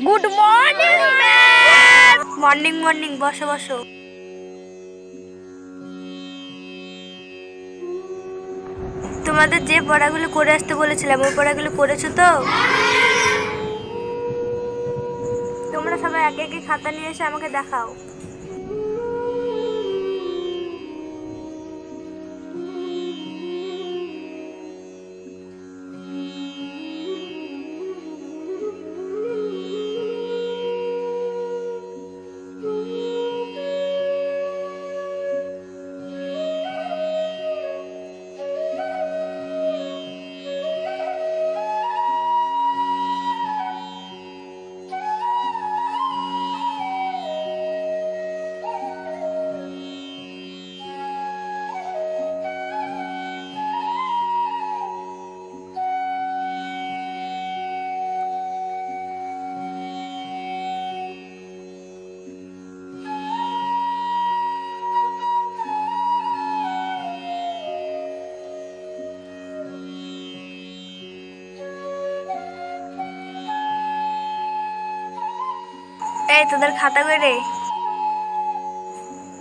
Good morning ma'am. Morning morning, বসো বসো। তোমাদের যে পড়াগুলো করে আসতে বলেছিলাম ওই পড়াগুলো করেছো তো? তোমরা সবাই একে একে খাতা নিয়ে এসে আমাকে দেখাও। এই তোদের খাতা কই রে?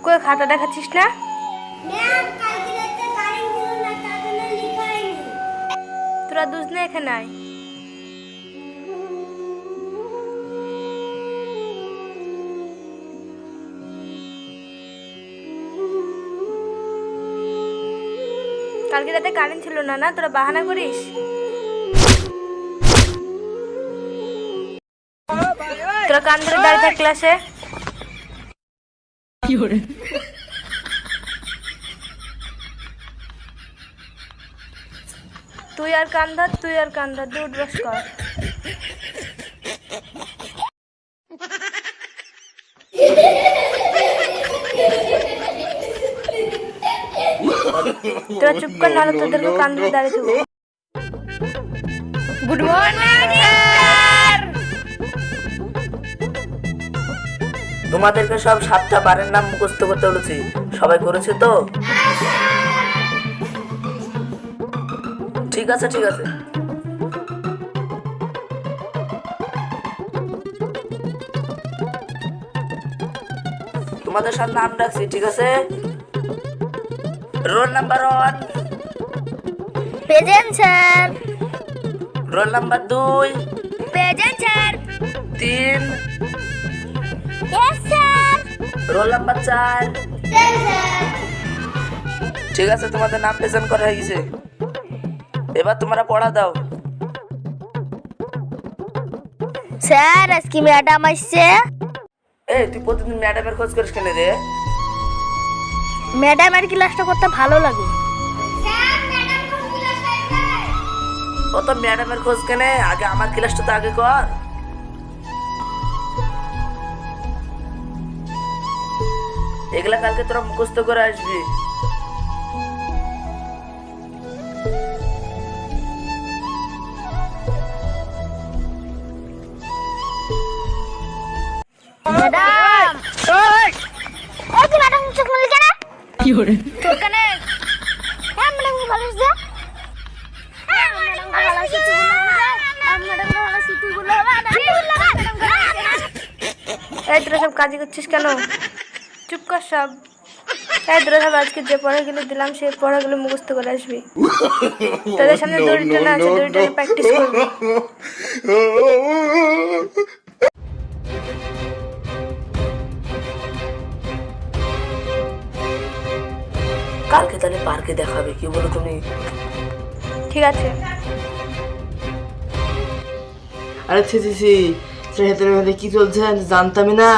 কই খাতা দেখাচ্ছিস না? তোরা দুজনে এখানে আয়। কালকে রাতে কারেন্ট ছিল না, না তোরা বাহানা করিস। তোরা কান ধরে দাঁড়িয়ে থাক ক্লাসে। তুই আর কান ধর, তুই আর কান ধর, দুধ বস কর। তোরা চুপ কর, নাহলে তোদেরকে কান ধরে দাঁড়িয়ে থাকবো। Good morning. তোমাদেরকে সব 7টা বারের নাম মুখস্থ করতে বলেছি, সবাই করেছে তো? ঠিক আছে ঠিক আছে। তোমাদের সব নাম রাখছি, ঠিক আছে? Roll number 1 present sir. Roll number 2 present sir. 3 yes sir. Roll number 4 ঠিক আছে, তোমাদের নাম প্রেজেন্ট করা হয়ে গেছে। এবার তোমরা পড়া দাও। স্যার আজকে ম্যাডাম আসছে। এই তুই প্রতিদিন ম্যাডামের খোঁজ করিস কেন রে? ম্যাডামের ক্লাসটা করতে ভালো লাগে। ও তো ম্যাডামের খোঁজ কেনে, আগে আমার ক্লাসটা তো আগে কর। এগুলা কালকে তোরা মুখস্থ করে আসবি। ম্যাডাম ওই ওই কি ম্যাডাম চোখ মেলে কেন? কি হরে তোর কানে? হ্যাঁ ম্যাডাম ভালো আছে। হ্যাঁ ম্যাডাম ভালো আছে। ম্যাডাম ভালো আছে, তুই বললা এই তোরা সব কাজ করছিস কেন? চুপ কর সব। এই তোরা সব আজকে যে পড়াগুলো দিলাম সেই পড়াগুলো মুখস্থ করে আসবি। তোদের সামনে দড়ি টানা আছে, দড়ি টানা প্র্যাকটিস করবি। কালকে তাহলে পার্কে দেখাবে, কি বলো তুমি? ঠিক আছে। আরে ছি ছি ছি, সেহেতের মধ্যে কি চলছে জানতামই না।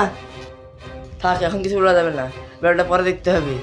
থাক, এখন কিছু বলা যাবে না, বেলাটা পরে দেখতে হবে।